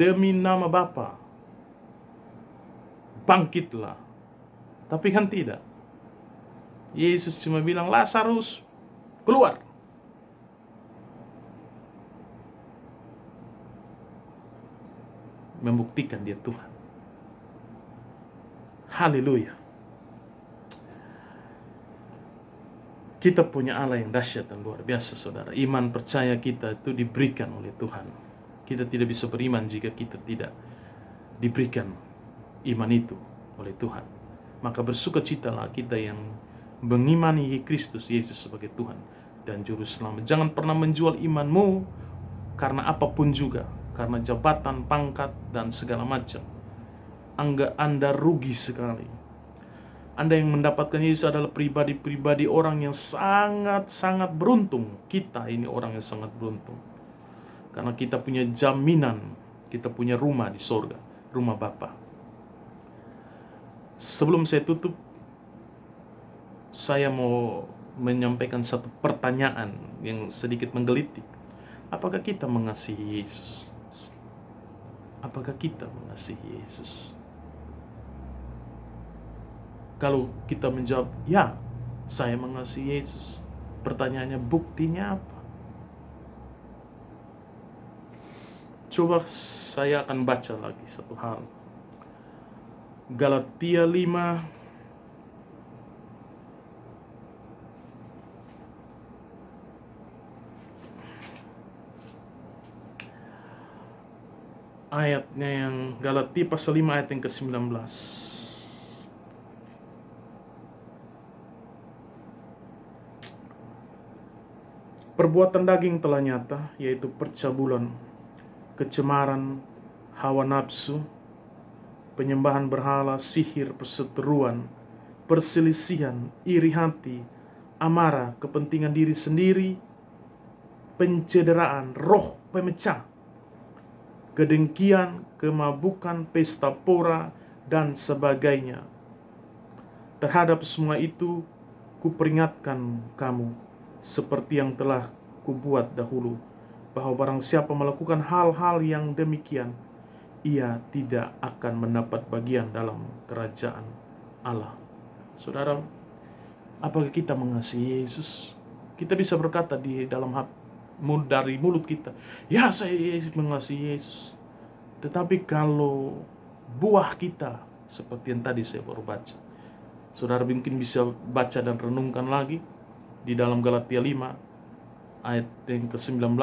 demi nama Bapa, bangkitlah. Tapi kan tidak. Yesus cuma bilang, Lazarus, keluar. Membuktikan dia Tuhan. Haleluya. Kita punya Allah yang dahsyat dan luar biasa, saudara. Iman percaya kita itu diberikan oleh Tuhan. Kita tidak bisa beriman jika kita tidak diberikan iman itu oleh Tuhan. Maka bersukacitalah kita yang mengimani Kristus Yesus sebagai Tuhan dan Juru Selamat. Jangan pernah menjual imanmu karena apapun juga, karena jabatan, pangkat, dan segala macam. Anda rugi sekali. Anda yang mendapatkan Yesus adalah pribadi-pribadi orang yang sangat-sangat beruntung. Kita ini orang yang sangat beruntung. Karena kita punya jaminan, kita punya rumah di sorga, rumah Bapa. Sebelum saya tutup, saya mau menyampaikan satu pertanyaan yang sedikit menggelitik. Apakah kita mengasihi Yesus? Apakah kita mengasihi Yesus? Kalau kita menjawab, ya, saya mengasihi Yesus. Pertanyaannya, buktinya apa? Coba saya akan baca lagi satu hal. Galatia 5 ayatnya yang Galatia pasal 5 ayat yang ke-19. Perbuatan daging telah nyata, yaitu percabulan, kecemaran, hawa nafsu, penyembahan berhala, sihir, perseteruan, perselisihan, iri hati, amarah, kepentingan diri sendiri, pencederaan, roh pemecah, kedengkian, kemabukan, pesta pora, dan sebagainya. Terhadap semua itu, kuperingatkan kamu, seperti yang telah kubuat dahulu, bahwa barang siapa melakukan hal-hal yang demikian, ia tidak akan mendapat bagian dalam kerajaan Allah. Saudara, apakah kita mengasihi Yesus? Kita bisa berkata dari mulut kita, ya, saya mengasihi Yesus. Tetapi kalau buah kita, seperti yang tadi saya baru baca, saudara mungkin bisa baca dan renungkan lagi di dalam Galatia 5 ayat yang ke-19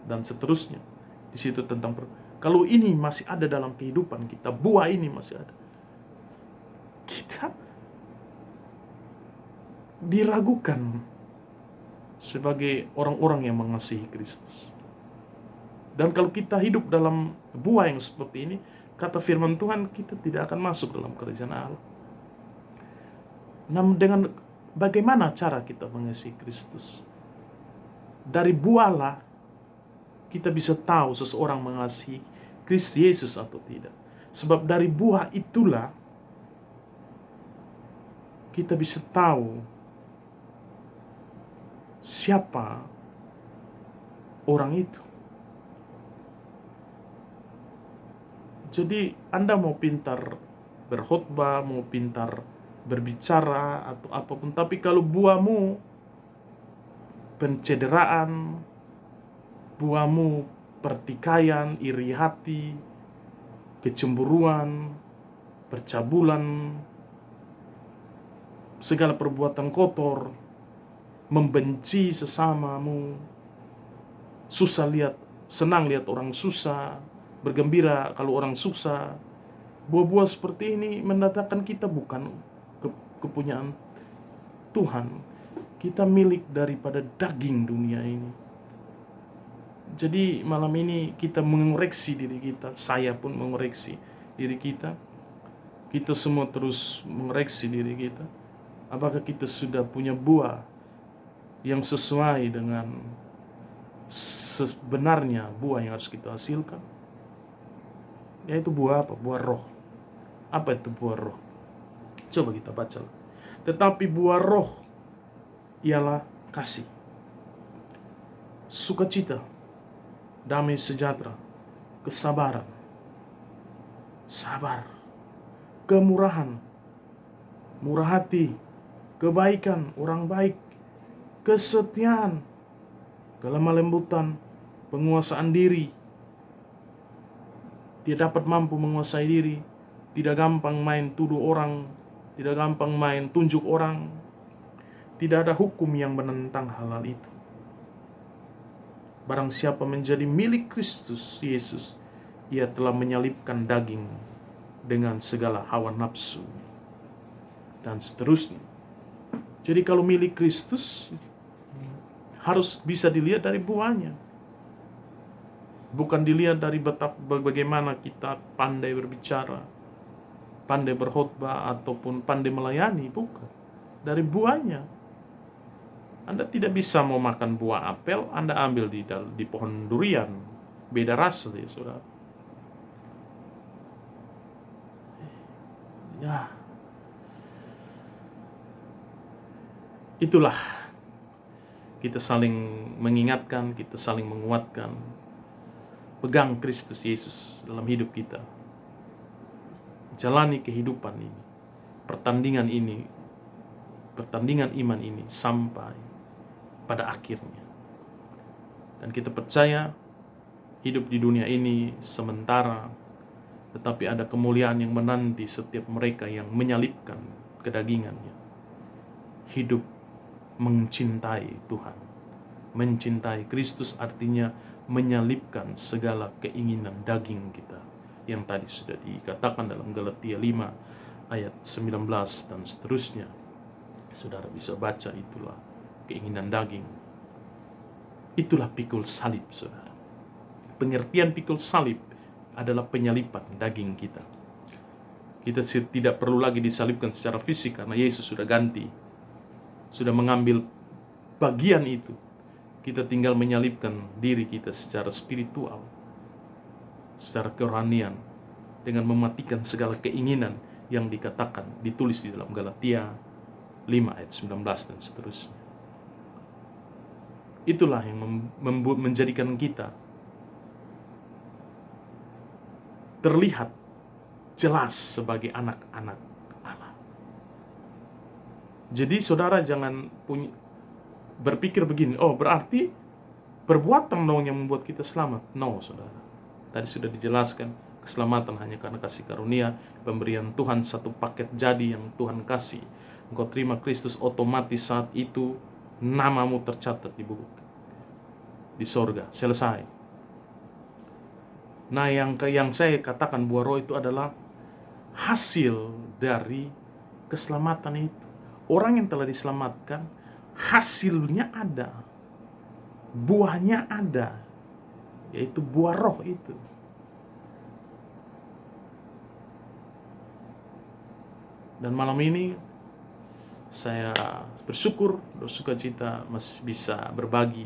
dan seterusnya. Di situ tentang kalau ini masih ada dalam kehidupan kita, buah ini masih ada, kita diragukan sebagai orang-orang yang mengasihi Kristus. Dan kalau kita hidup dalam buah yang seperti ini, kata firman Tuhan, kita tidak akan masuk dalam kerajaan Allah. Namun dengan bagaimana cara kita mengasihi Kristus? Dari buahlah kita bisa tahu seseorang mengasihi Kristus Yesus atau tidak. Sebab dari buah itulah kita bisa tahu siapa orang itu. Jadi Anda mau pintar berkhotbah, mau pintar berbicara atau apapun, tapi kalau buahmu pencederaan, buahmu pertikaian, iri hati, kecemburuan, percabulan, segala perbuatan kotor, membenci sesamamu, senang lihat orang susah, bergembira kalau orang susah. Buah-buah seperti ini mendatangkan kita bukan kepunyaan Tuhan. Kita milik daripada daging dunia ini. Jadi malam ini kita mengoreksi diri kita. Saya pun mengoreksi diri kita. Kita semua terus mengoreksi diri kita. Apakah kita sudah punya buah yang sesuai dengan sebenarnya buah yang harus kita hasilkan? Yaitu buah apa? Buah roh. Apa itu buah roh? Coba kita baca. Tetapi buah roh ialah kasih, sukacita, damai sejahtera, kesabaran, sabar, kemurahan, murah hati, kebaikan, orang baik, kesetiaan, kelemah lembutan, penguasaan diri. Dia dapat mampu menguasai diri, tidak gampang main tuduh orang, tidak gampang main tunjuk orang. Tidak ada hukum yang menentang hal itu. Barang siapa menjadi milik Kristus Yesus, ia telah menyalibkan daging dengan segala hawa nafsu dan seterusnya. Jadi kalau milik Kristus harus bisa dilihat dari buahnya. Bukan dilihat dari bagaimana kita pandai berbicara, pandai berkhotbah, ataupun pandai melayani. Bukan. Dari buahnya. Anda tidak bisa mau makan buah apel, Anda ambil di pohon durian. Beda rasa ya, saudara. Ya. Itulah. Kita saling mengingatkan, kita saling menguatkan. Pegang Kristus Yesus dalam hidup kita. Jalani kehidupan ini. Pertandingan iman ini sampai pada akhirnya. Dan kita percaya hidup di dunia ini sementara, tetapi ada kemuliaan yang menanti setiap mereka yang menyalibkan kedagingannya. Hidup mencintai Tuhan. Mencintai Kristus artinya menyalibkan segala keinginan daging kita, yang tadi sudah dikatakan dalam Galatia 5 ayat 19 dan seterusnya. Saudara bisa baca, itulah keinginan daging. Itulah pikul salib, saudara. Pengertian pikul salib adalah penyalipan daging kita. Kita tidak perlu lagi disalibkan secara fisik karena Yesus sudah ganti, sudah mengambil bagian itu. Kita tinggal menyalibkan diri kita secara spiritual, secara kerohanian, dengan mematikan segala keinginan yang ditulis di dalam Galatia 5 ayat 19 dan seterusnya. Itulah yang menjadikan kita terlihat jelas sebagai anak-anak Allah. Jadi saudara jangan berpikir begini, oh berarti perbuatan dong yang membuat kita selamat. No, saudara. Tadi sudah dijelaskan, keselamatan hanya karena kasih karunia, pemberian Tuhan, satu paket jadi yang Tuhan kasih. Engkau terima Kristus, otomatis saat itu namamu tercatat di buku di sorga. Selesai. Nah, yang saya katakan buah roh itu adalah hasil dari keselamatan itu. Orang yang telah diselamatkan, hasilnya ada, buahnya ada, yaitu buah roh itu. Dan malam ini saya bersyukur, bersukacita masih bisa berbagi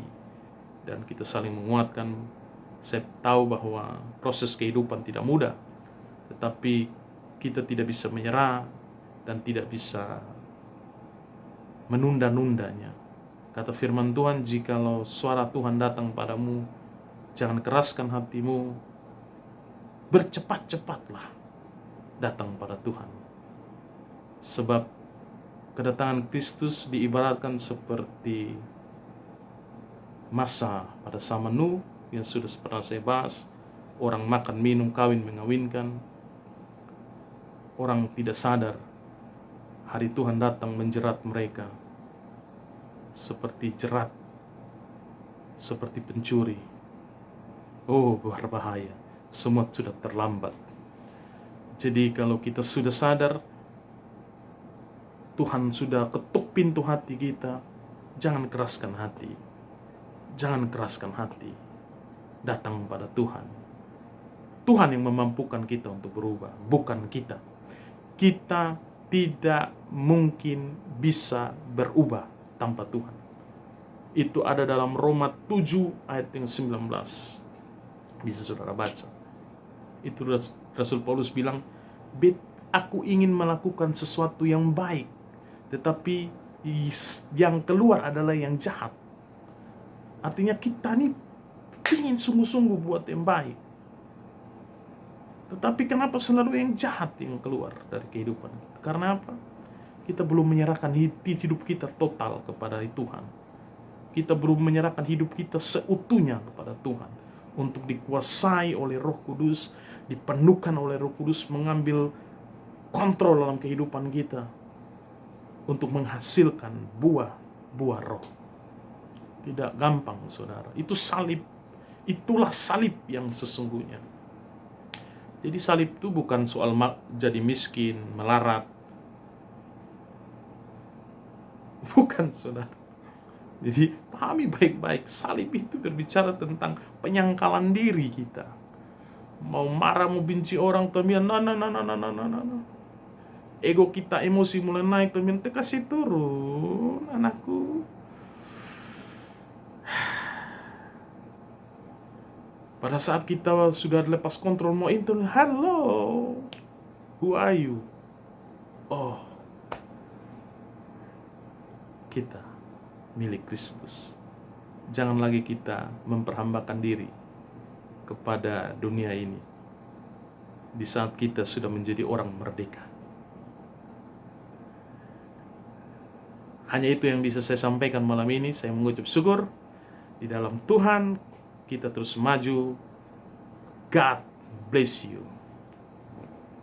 dan kita saling menguatkan. Saya tahu bahwa proses kehidupan tidak mudah, tetapi kita tidak bisa menyerah dan tidak bisa menunda-nundanya. Kata firman Tuhan, jikalau suara Tuhan datang padamu, jangan keraskan hatimu, bercepat-cepatlah datang pada Tuhan. Sebab kedatangan Kristus diibaratkan seperti masa pada zaman Nuh yang sudah pernah saya bahas. Orang makan, minum, kawin, mengawinkan. Orang tidak sadar hari Tuhan datang menjerat mereka seperti jerat, seperti pencuri. Oh, berbahaya. Semua sudah terlambat. Jadi kalau kita sudah sadar Tuhan sudah ketuk pintu hati kita, jangan keraskan hati. Jangan keraskan hati. Datang pada Tuhan. Tuhan yang memampukan kita untuk berubah, bukan kita. Kita tidak mungkin bisa berubah tanpa Tuhan. Itu ada dalam Roma 7 ayat yang 19. Bisa saudara baca. Itu Rasul Paulus bilang, aku ingin melakukan sesuatu yang baik, tetapi yang keluar adalah yang jahat. Artinya kita nih ingin sungguh-sungguh buat yang baik, Tetapi kenapa selalu yang jahat yang keluar dari kehidupan kita? Karena apa? Kita belum menyerahkan hidup kita total kepada Tuhan. Kita belum menyerahkan hidup kita seutuhnya kepada Tuhan. Untuk dikuasai oleh Roh Kudus, dipenuhkan oleh Roh Kudus, mengambil kontrol dalam kehidupan kita. Untuk menghasilkan buah roh. Tidak gampang, saudara. Itu salib. Itulah salib yang sesungguhnya. Jadi salib itu bukan soal jadi miskin, melarat. Bukan, saudara. Jadi pahami baik-baik, salib itu berbicara tentang penyangkalan diri kita. Mau marah, mau benci orang, teman, nah. Ego kita, emosi mulai naik, teman, kasih turun, anakku. Pada saat kita sudah lepas kontrol, mau itu, hello, who are you? Oh, kita milik Kristus. Jangan lagi kita memperhambakan diri kepada dunia ini di saat kita sudah menjadi orang merdeka. Hanya itu yang bisa saya sampaikan malam ini. Saya mengucap syukur di dalam Tuhan. Kita terus maju. God bless you.